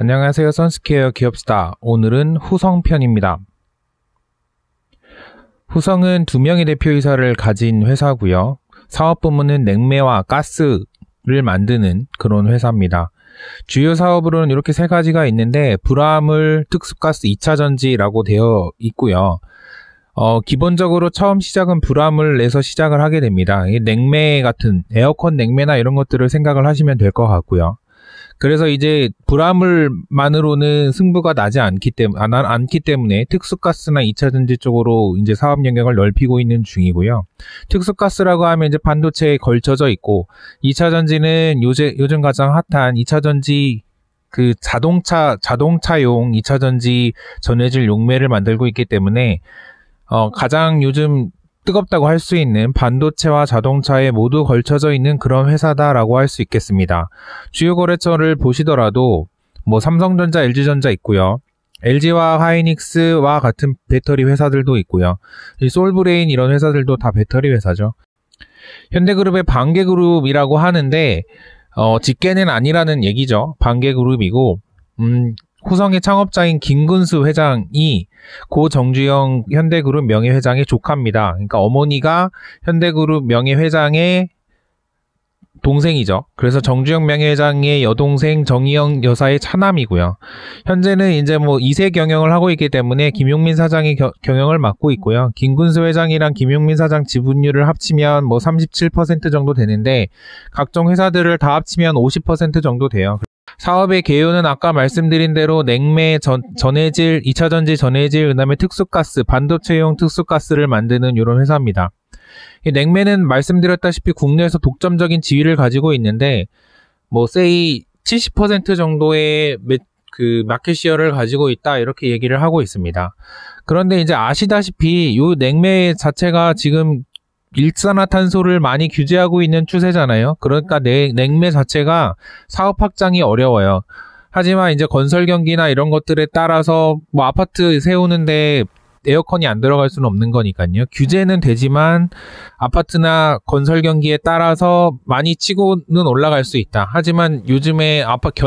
안녕하세요. 선스케어 기업스타. 오늘은 후성편입니다. 후성은 2명의 대표이사를 가진 회사고요. 사업부문은 냉매와 가스를 만드는 그런 회사입니다. 주요 사업으로는 이렇게 3가지가 있는데 불화물, 특수가스, 2차전지라고 되어 있고요. 기본적으로 처음 시작은 불화물에서 시작을 하게 됩니다. 냉매 같은 에어컨 냉매나 이런 것들을 생각을 하시면 될 것 같고요. 그래서 이제 불화물만으로는 승부가 나지 않기 때문에 특수가스나 2차전지 쪽으로 이제 사업 영역을 넓히고 있는 중이고요. 특수가스라고 하면 이제 반도체에 걸쳐져 있고, 2차전지는 요즘 가장 핫한 2차전지 그 자동차용 2차전지 전해질 용매를 만들고 있기 때문에 가장 요즘 뜨겁다고 할 수 있는 반도체와 자동차에 모두 걸쳐져 있는 그런 회사다라고 할 수 있겠습니다. 주요 거래처를 보시더라도 뭐 삼성전자, LG전자 있고요. LG와 하이닉스와 같은 배터리 회사들도 있고요. 이 솔브레인 이런 회사들도 다 배터리 회사죠. 현대그룹의 반개그룹이라고 하는데 직계는 아니라는 얘기죠. 반개그룹이고 후성의 창업자인 김근수 회장이 고 정주영 현대그룹 명예회장의 조카입니다. 그러니까 어머니가 현대그룹 명예회장의 동생이죠. 그래서 정주영 명예회장의 여동생 정희영 여사의 차남이고요. 현재는 이제 뭐 2세 경영을 하고 있기 때문에 김용민 사장이 경영을 맡고 있고요. 김근수 회장이랑 김용민 사장 지분율을 합치면 뭐 37% 정도 되는데 각종 회사들을 다 합치면 50% 정도 돼요. 사업의 개요는 아까 말씀드린 대로 냉매, 전해질, 2차전지 전해질, 그 다음에 특수가스, 반도체용 특수가스를 만드는 이런 회사입니다. 이 냉매는 말씀드렸다시피 국내에서 독점적인 지위를 가지고 있는데 뭐 세이 70% 정도의 마켓시어를 가지고 있다 이렇게 얘기를 하고 있습니다. 그런데 이제 아시다시피 이 냉매 자체가 지금 일산화탄소를 많이 규제하고 있는 추세잖아요. 그러니까 냉매 자체가 사업 확장이 어려워요. 하지만 이제 건설 경기나 이런 것들에 따라서 뭐 아파트 세우는데 에어컨이 안 들어갈 수는 없는 거니까요. 규제는 되지만 아파트나 건설 경기에 따라서 많이 치고는 올라갈 수 있다. 하지만 요즘에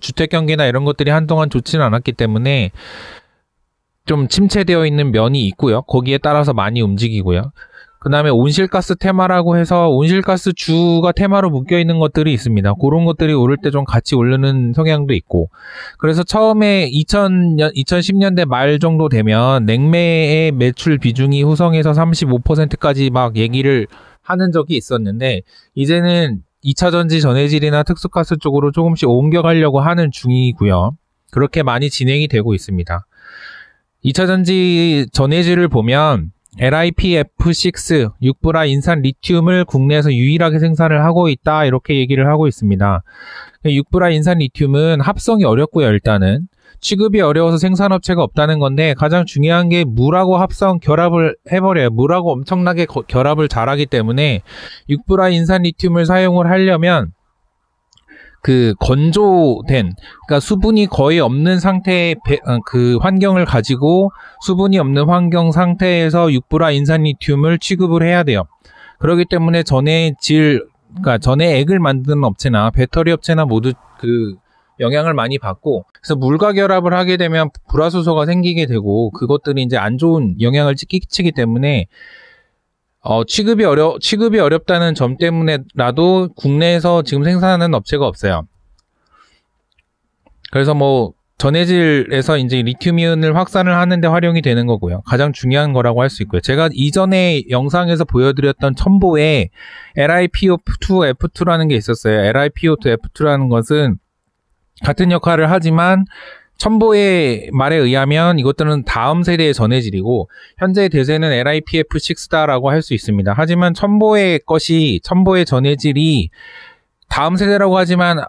주택 경기나 이런 것들이 한동안 좋지는 않았기 때문에 좀 침체되어 있는 면이 있고요. 거기에 따라서 많이 움직이고요. 그 다음에 온실가스 테마라고 해서 온실가스 주가 테마로 묶여있는 것들이 있습니다. 그런 것들이 오를 때 좀 같이 오르는 성향도 있고. 그래서 처음에 2010년대 말 정도 되면 냉매의 매출 비중이 후성에서 35%까지 막 얘기를 하는 적이 있었는데 이제는 2차전지 전해질이나 특수가스 쪽으로 조금씩 옮겨가려고 하는 중이고요. 그렇게 많이 진행이 되고 있습니다. 2차전지 전해질을 보면 LiPF6 육브라 인산 리튬을 국내에서 유일하게 생산을 하고 있다 이렇게 얘기를 하고 있습니다. 육브라 인산 리튬은 합성이 어렵고요. 일단은 취급이 어려워서 생산업체가 없다는 건데 가장 중요한 게 물하고 결합을 해버려요. 물하고 엄청나게 결합을 잘하기 때문에 육브라 인산 리튬을 사용을 하려면 건조된, 그러니까 수분이 거의 없는 상태의 환경을 가지고 수분이 없는 환경 상태에서 육브라 인산리튬을 취급을 해야 돼요. 그렇기 때문에 그러니까 전해액을 만드는 업체나 배터리 업체나 모두 영향을 많이 받고, 그래서 물과 결합을 하게 되면 불화수소가 생기게 되고 그것들이 이제 안 좋은 영향을 끼치기 때문에 취급이 어렵다는 점 때문에라도 국내에서 지금 생산하는 업체가 없어요. 그래서 뭐 전해질에서 이제 리튬이온을 확산을 하는데 활용이 되는 거고요. 가장 중요한 거라고 할 수 있고요. 제가 이전에 영상에서 보여드렸던 첨보에 LiPO2F2라는 게 있었어요. LiPO2F2라는 것은 같은 역할을 하지만 첨보의 말에 의하면 이것들은 다음 세대의 전해질이고 현재 대세는 LiPF6다라고 할 수 있습니다. 하지만 첨보의 전해질이 다음 세대라고 하지만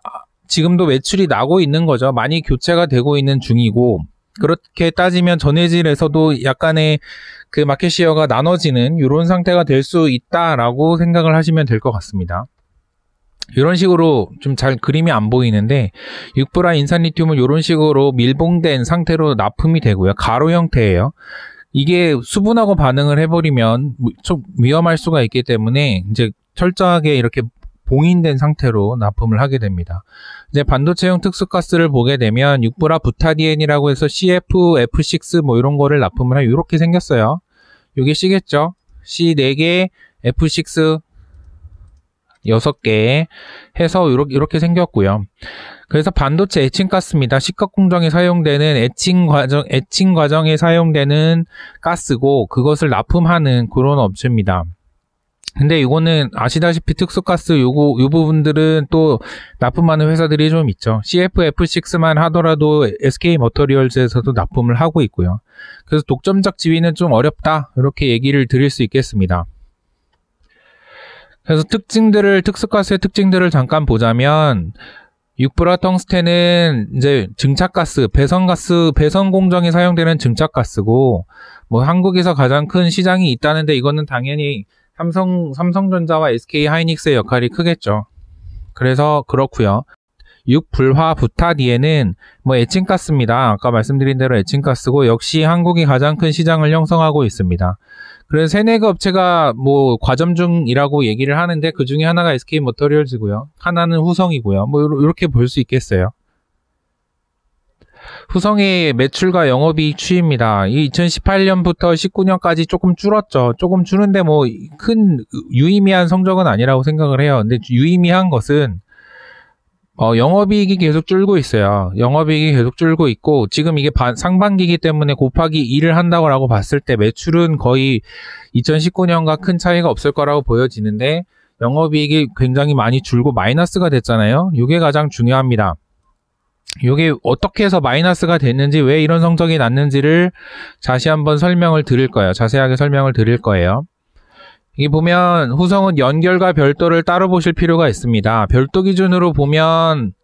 지금도 매출이 나고 있는 거죠. 많이 교체가 되고 있는 중이고, 그렇게 따지면 전해질에서도 약간의 마켓시어가 나눠지는 이런 상태가 될 수 있다라고 생각을 하시면 될 것 같습니다. 이런 식으로 좀 잘 그림이 안 보이는데 육브라 인산리튬은 이런 식으로 밀봉된 상태로 납품이 되고요. 가로 형태예요. 이게 수분하고 반응을 해버리면 좀 위험할 수가 있기 때문에 이제 철저하게 이렇게 봉인된 상태로 납품을 하게 됩니다. 이제 반도체용 특수가스를 보게 되면 6브라 부타디엔이라고 해서 CF, F6 뭐 이런 거를 납품을 하면 이렇게 생겼어요. 이게 C겠죠? C 4개, F6 6개 해서 이렇게 생겼고요. 그래서 반도체 애칭가스입니다. 식각 공정에 사용되는 애칭 과정에 사용되는 가스고 그것을 납품하는 그런 업체입니다. 근데 이거는 아시다시피 특수가스 요 부분들은 또 납품하는 회사들이 좀 있죠. CF-F6만 하더라도 SK 머터리얼즈에서도 납품을 하고 있고요. 그래서 독점적 지위는 좀 어렵다 이렇게 얘기를 드릴 수 있겠습니다. 그래서 특수가스의 특징들을 잠깐 보자면 6브라 텅스텐은 이제 증착가스, 배선 공정에 사용되는 증착가스고 뭐 한국에서 가장 큰 시장이 있다는데 이거는 당연히 삼성전자와 SK 하이닉스의 역할이 크겠죠. 그래서 그렇고요. 6불화 부타디엔은 뭐 애칭가스입니다. 아까 말씀드린 대로 애칭가스고 역시 한국이 가장 큰 시장을 형성하고 있습니다. 그래서 3-4개 업체가 뭐 과점 중이라고 얘기를 하는데 그 중에 하나가 SK 머터리얼즈고요. 하나는 후성이고요. 뭐 이렇게 볼 수 있겠어요. 후성의 매출과 영업이익 추이입니다. 이 2018년부터 19년까지 조금 줄었죠. 조금 줄은데 뭐 큰 유의미한 성적은 아니라고 생각을 해요. 근데 유의미한 것은 영업이익이 계속 줄고 있어요. 영업이익이 계속 줄고 있고 지금 이게 상반기이기 때문에 곱하기 2를 한다고 봤을 때 매출은 거의 2019년과 큰 차이가 없을 거라고 보여지는데 영업이익이 굉장히 많이 줄고 마이너스가 됐잖아요. 이게 가장 중요합니다. 이게 어떻게 해서 마이너스가 됐는지 왜 이런 성적이 났는지를 다시 한번 자세하게 설명을 드릴 거예요. 여기 보면 후성은 연결과 별도를 따로 보실 필요가 있습니다. 별도 기준으로 보면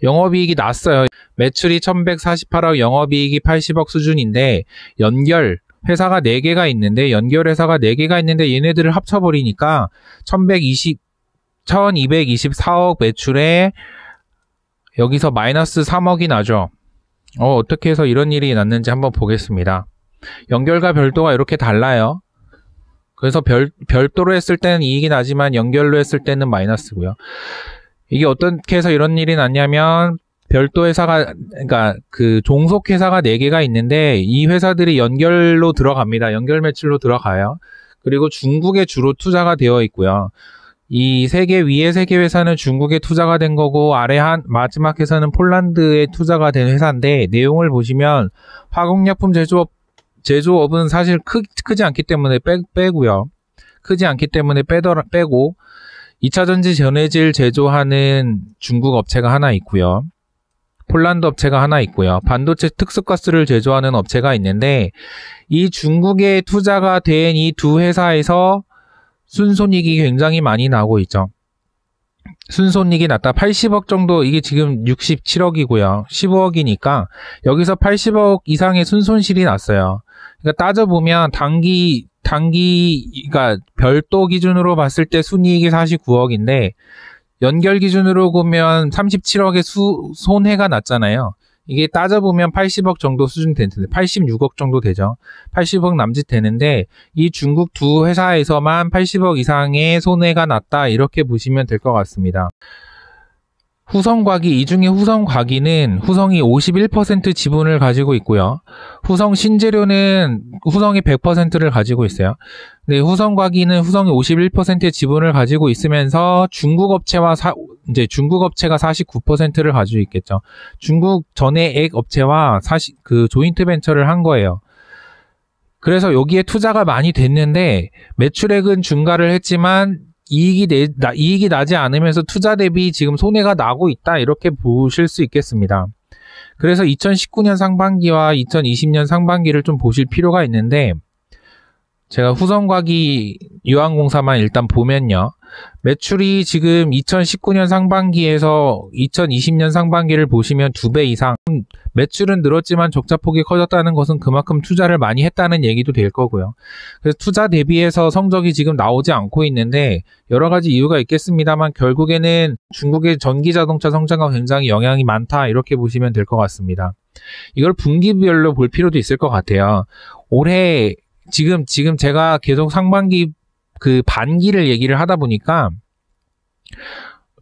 영업이익이 낮어요. 매출이 1148억, 영업이익이 80억 수준인데 연결 회사가 4개가 있는데 얘네들을 합쳐버리니까 1224억 매출에 여기서 마이너스 3억이 나죠. 어떻게 해서 이런 일이 났는지 한번 보겠습니다. 연결과 별도가 이렇게 달라요. 그래서 별도로 했을 때는 이익이 나지만 연결로 했을 때는 마이너스고요. 이게 어떻게 해서 이런 일이 났냐면 별도 회사가 그러니까 그 종속 회사가 4개가 있는데 이 회사들이 연결로 들어갑니다. 연결 매출로 들어가요. 그리고 중국에 주로 투자가 되어 있고요. 이 위에 3개 회사는 중국에 투자가 된 거고 아래 마지막 회사는 폴란드에 투자가 된 회사인데 내용을 보시면 화공약품 제조업은 사실 크지 않기 때문에 빼고요. 크지 않기 때문에 빼고 2차전지 전해질 제조하는 중국 업체가 하나 있고요. 폴란드 업체가 하나 있고요. 반도체 특수가스를 제조하는 업체가 있는데 이 중국에 투자가 된 이 두 회사에서 순손익이 굉장히 많이 나고 있죠. 순손익이 났다. 80억 정도, 이게 지금 67억이고요. 15억이니까 여기서 80억 이상의 순손실이 났어요. 그러니까 따져보면 그러니까 별도 기준으로 봤을 때 순이익이 49억인데 연결 기준으로 보면 37억의 손해가 났잖아요. 이게 따져보면 80억 정도 수준 되는데 86억 정도 되죠. 80억 남짓 되는데 이 중국 두 회사에서만 80억 이상의 손해가 났다 이렇게 보시면 될 것 같습니다. 후성과기, 이 중에 후성과기는 후성이 51% 지분을 가지고 있고요. 후성 신재료는 후성이 100%를 가지고 있어요. 근데 후성과기는 후성이 51%의 지분을 가지고 있으면서 중국 업체가 49%를 가지고 있겠죠. 중국 전해액 업체와 조인트 벤처를 한 거예요. 그래서 여기에 투자가 많이 됐는데 매출액은 증가를 했지만 이익이 나지 않으면서 투자 대비 지금 손해가 나고 있다 이렇게 보실 수 있겠습니다. 그래서 2019년 상반기와 2020년 상반기를 좀 보실 필요가 있는데 제가 후성과기 유한공사만 일단 보면요. 매출이 지금 2019년 상반기에서 2020년 상반기를 보시면 2배 이상, 매출은 늘었지만 적자폭이 커졌다는 것은 그만큼 투자를 많이 했다는 얘기도 될 거고요. 그래서 투자 대비해서 성적이 지금 나오지 않고 있는데 여러 가지 이유가 있겠습니다만 결국에는 중국의 전기자동차 성장과 굉장히 영향이 많다 이렇게 보시면 될 것 같습니다. 이걸 분기별로 볼 필요도 있을 것 같아요. 올해 지금 제가 계속 상반기 반기를 얘기를 하다 보니까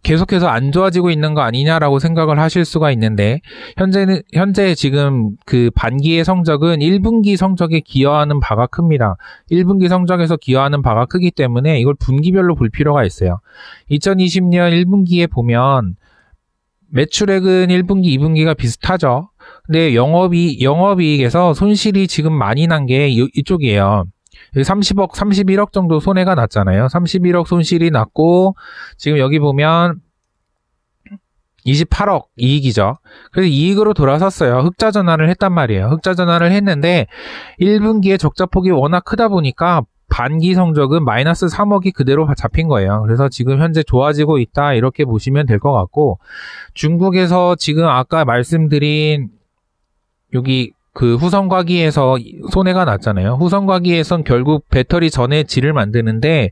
계속해서 안 좋아지고 있는 거 아니냐라고 생각을 하실 수가 있는데, 현재 지금 그 반기의 성적은 1분기 성적에 기여하는 바가 큽니다. 1분기 성적에서 기여하는 바가 크기 때문에 이걸 분기별로 볼 필요가 있어요. 2020년 1분기에 보면 매출액은 1분기, 2분기가 비슷하죠. 근데 영업이익에서 손실이 지금 많이 난 게 이쪽이에요. 30억, 31억 정도 손해가 났잖아요. 31억 손실이 났고, 지금 여기 보면 28억 이익이죠. 그래서 이익으로 돌아섰어요. 흑자 전환을 했단 말이에요. 흑자 전환을 했는데 1분기에 적자폭이 워낙 크다 보니까 반기 성적은 마이너스 3억이 그대로 잡힌 거예요. 그래서 지금 현재 좋아지고 있다, 이렇게 보시면 될 것 같고, 중국에서 지금 아까 말씀드린 여기 그 후성과기에서 손해가 났잖아요. 후성과기에선 결국 배터리 전해질을 만드는데,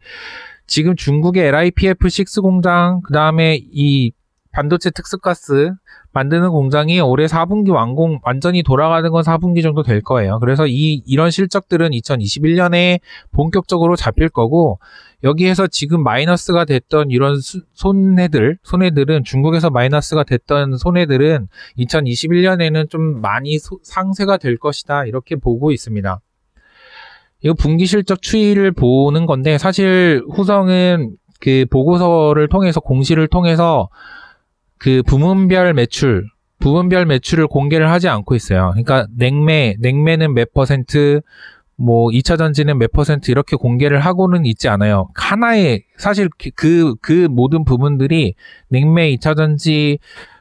지금 중국의 LiPF6 공장, 그 다음에 이 반도체 특수가스 만드는 공장이 올해 4분기 완전히 돌아가는 건 4분기 정도 될 거예요. 그래서 이런 실적들은 2021년에 본격적으로 잡힐 거고, 여기에서 지금 마이너스가 됐던 이런 손해들은, 중국에서 마이너스가 됐던 손해들은 2021년에는 좀 많이 상쇄가 될 것이다, 이렇게 보고 있습니다. 이거 분기 실적 추이를 보는 건데, 사실 후성은 그 보고서를 통해서, 공시를 통해서 그 부문별 매출을 공개를 하지 않고 있어요. 그러니까 냉매는 몇 퍼센트, 뭐 2차 전지는 몇 퍼센트, 이렇게 공개를 하고는 있지 않아요. 하나의, 사실 그 모든 부분들이 냉매, 2차 전지,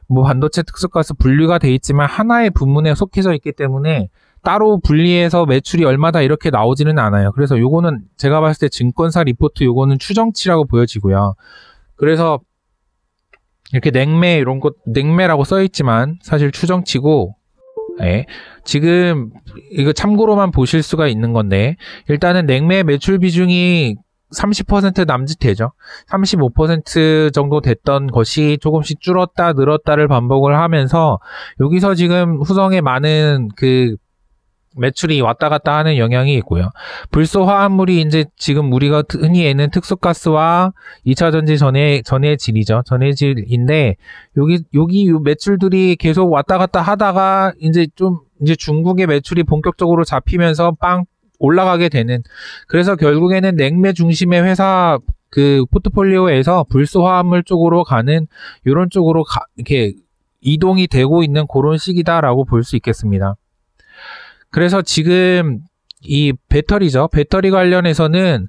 뭐 반도체 특수가스 분류가 돼 있지만 하나의 부문에 속해져 있기 때문에 따로 분리해서 매출이 얼마다 이렇게 나오지는 않아요. 그래서 요거는 제가 봤을 때 증권사 리포트, 요거는 추정치라고 보여지고요. 그래서 이렇게 냉매라고 써있지만 사실 추정치고, 예. 지금 이거 참고로만 보실 수가 있는 건데, 일단은 냉매 매출 비중이 30% 남짓되죠. 35% 정도 됐던 것이 조금씩 줄었다 늘었다를 반복을 하면서, 여기서 지금 후성에 많은 그 매출이 왔다 갔다 하는 영향이 있고요. 불소 화합물이 이제 지금 우리가 흔히 애는 특수가스와 2차 전지 전해질이죠. 전해질인데, 여기 매출들이 계속 왔다 갔다 하다가 이제 중국의 매출이 본격적으로 잡히면서 빵 올라가게 되는, 그래서 결국에는 냉매 중심의 회사 그 포트폴리오에서 불소 화합물 쪽으로 가는, 이런 쪽으로 이렇게 이동이 되고 있는 그런 시기다라고 볼 수 있겠습니다. 그래서 지금 이 배터리죠. 배터리 관련해서는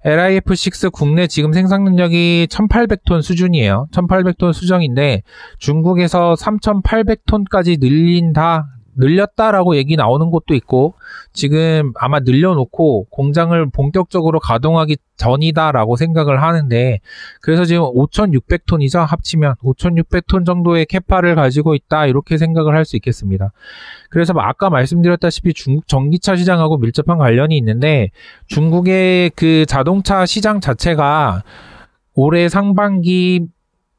LiPF6 국내 지금 생산 능력이 1800톤 수준이에요. 1800톤 수준인데, 중국에서 3800톤까지 늘렸다라고 얘기 나오는 곳도 있고, 지금 아마 늘려놓고 공장을 본격적으로 가동하기 전이다라고 생각을 하는데, 그래서 지금 5600톤이죠. 합치면 5600톤 정도의 캐파를 가지고 있다, 이렇게 생각을 할 수 있겠습니다. 그래서 아까 말씀드렸다시피 중국 전기차 시장하고 밀접한 관련이 있는데, 중국의 그 자동차 시장 자체가 올해 상반기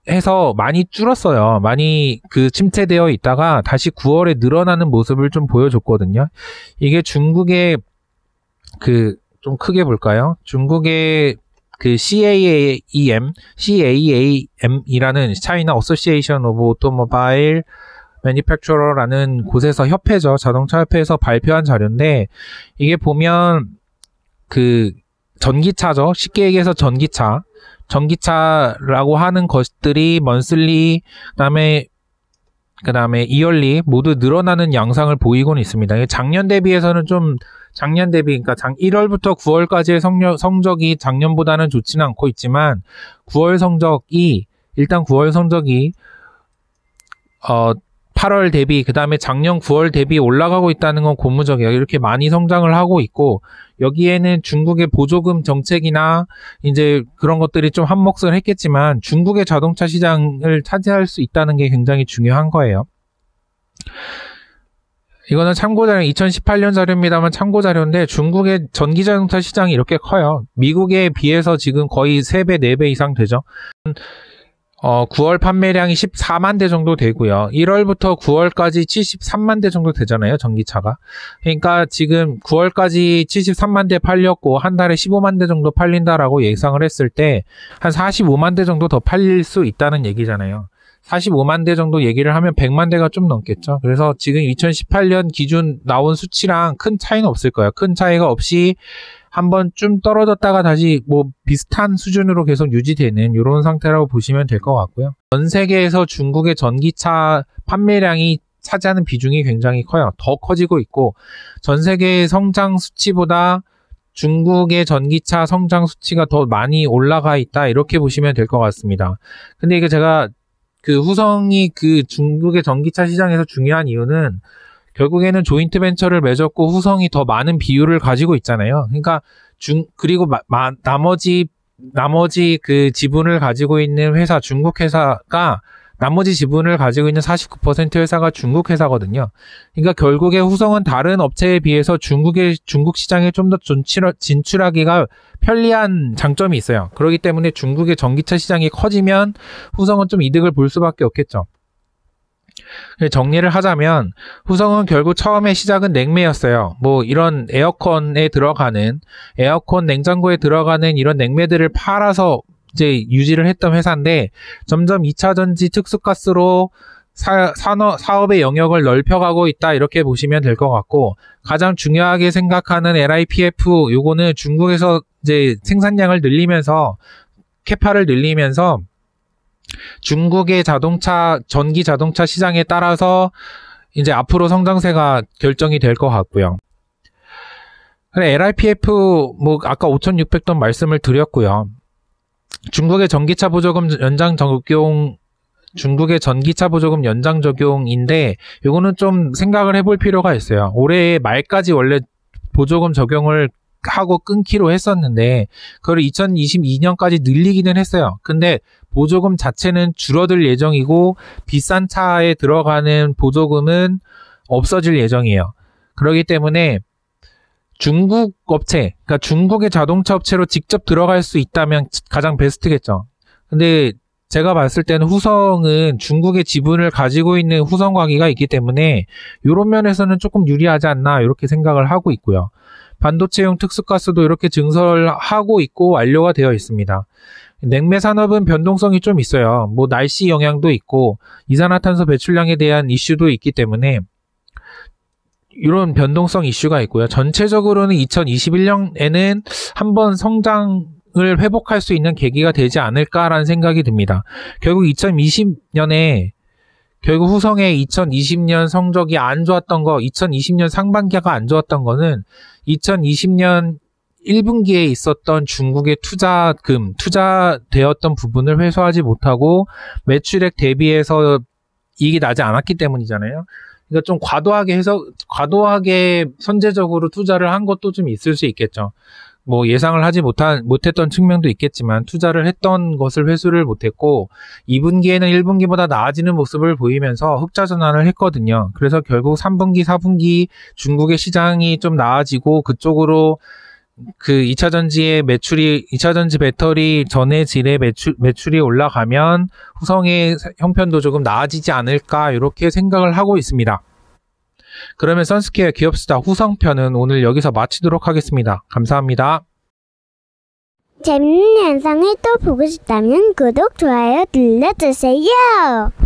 해서 많이 줄었어요. 많이 그 침체되어 있다가 다시 9월에 늘어나는 모습을 좀 보여줬거든요. 이게 중국의 그 좀 크게 볼까요? 중국의 그 CAAM이라는 China Association of Automobile Manufacturer라는 곳에서, 협회죠. 자동차 협회에서 발표한 자료인데, 이게 보면 그 전기차죠. 쉽게 얘기해서 전기차라고 하는 것들이 먼슬리, 그다음에 이얼리 모두 늘어나는 양상을 보이고는 있습니다. 작년 대비해서는 그러니까 1월부터 9월까지의 성적이 작년보다는 좋지는 않고 있지만, 9월 성적이 8월 대비, 그 다음에 작년 9월 대비 올라가고 있다는 건 고무적이에요. 이렇게 많이 성장을 하고 있고, 여기에는 중국의 보조금 정책이나 이제 그런 것들이 좀 한몫을 했겠지만, 중국의 자동차 시장을 차지할 수 있다는 게 굉장히 중요한 거예요. 이거는 참고자료, 2018년 자료입니다만 참고자료인데, 중국의 전기자동차 시장이 이렇게 커요. 미국에 비해서 지금 거의 3배, 4배 이상 되죠. 9월 판매량이 14만 대 정도 되고요. 1월부터 9월까지 73만 대 정도 되잖아요, 전기차가. 그러니까 지금 9월까지 73만 대 팔렸고 한 달에 15만 대 정도 팔린다라고 예상을 했을 때 한 45만 대 정도 더 팔릴 수 있다는 얘기잖아요. 45만 대 정도 얘기를 하면 100만 대가 좀 넘겠죠. 그래서 지금 2018년 기준 나온 수치랑 큰 차이는 없을 거예요. 큰 차이가 없이 한번 좀 떨어졌다가 다시 뭐 비슷한 수준으로 계속 유지되는 이런 상태라고 보시면 될 것 같고요. 전 세계에서 중국의 전기차 판매량이 차지하는 비중이 굉장히 커요. 더 커지고 있고 전 세계의 성장 수치보다 중국의 전기차 성장 수치가 더 많이 올라가 있다 이렇게 보시면 될 것 같습니다. 근데 이게 제가 그 후성이 그 중국의 전기차 시장에서 중요한 이유는 결국에는 조인트 벤처를 맺었고 후성이 더 많은 비율을 가지고 있잖아요. 그러니까 그리고 나머지 그 지분을 가지고 있는 회사, 중국 회사가 나머지 지분을 가지고 있는 49% 회사가 중국 회사거든요. 그러니까 결국에 후성은 다른 업체에 비해서 중국 시장에 좀 더 진출하기가 편리한 장점이 있어요. 그렇기 때문에 중국의 전기차 시장이 커지면 후성은 좀 이득을 볼 수밖에 없겠죠. 정리를 하자면 후성은 결국 처음에 시작은 냉매였어요. 뭐 이런 에어컨에 들어가는 에어컨 냉장고에 들어가는 이런 냉매들을 팔아서 이제 유지를 했던 회사인데 점점 2차전지 특수가스로 사업의 영역을 넓혀가고 있다 이렇게 보시면 될 것 같고 가장 중요하게 생각하는 LIPF 요거는 중국에서 이제 생산량을 늘리면서 캐파를 늘리면서 중국의 전기 자동차 시장에 따라서 이제 앞으로 성장세가 결정이 될 것 같고요. LIPF 뭐 아까 5,600돈 말씀을 드렸고요. 중국의 전기차 보조금 연장 적용인데 요거는 좀 생각을 해볼 필요가 있어요. 올해 말까지 원래 보조금 적용을 하고 끊기로 했었는데 그걸 2022년까지 늘리기는 했어요. 근데 보조금 자체는 줄어들 예정이고 비싼 차에 들어가는 보조금은 없어질 예정이에요. 그렇기 때문에 중국 업체, 그러니까 중국의 자동차 업체로 직접 들어갈 수 있다면 가장 베스트겠죠. 근데 제가 봤을 때는 후성은 중국의 지분을 가지고 있는 후성과기가 있기 때문에 이런 면에서는 조금 유리하지 않나 이렇게 생각을 하고 있고요. 반도체용 특수가스도 이렇게 증설하고 있고 완료가 되어 있습니다. 냉매 산업은 변동성이 좀 있어요. 뭐 날씨 영향도 있고 이산화탄소 배출량에 대한 이슈도 있기 때문에 이런 변동성 이슈가 있고요. 전체적으로는 2021년에는 한번 성장을 회복할 수 있는 계기가 되지 않을까라는 생각이 듭니다. 결국 2020년에 후성의 2020년 성적이 안 좋았던 거, 2020년 상반기가 안 좋았던 거는 2020년 1분기에 있었던 중국의 투자되었던 부분을 회수하지 못하고 매출액 대비해서 이익이 나지 않았기 때문이잖아요. 그러니까 좀 과도하게 선제적으로 투자를 한 것도 좀 있을 수 있겠죠. 뭐 예상을 하지 못했던 측면도 있겠지만 투자를 했던 것을 회수를 못했고 2분기에는 1분기보다 나아지는 모습을 보이면서 흑자 전환을 했거든요. 그래서 결국 3분기, 4분기 중국의 시장이 좀 나아지고 그쪽으로 그 2차전지 배터리 전해 질의 매출이 올라가면 후성의 형편도 조금 나아지지 않을까 이렇게 생각을 하고 있습니다. 그러면 선스퀘어 기업수다 후성편은 오늘 여기서 마치도록 하겠습니다. 감사합니다. 재밌는 영상을 또 보고 싶다면 구독, 좋아요 눌러주세요.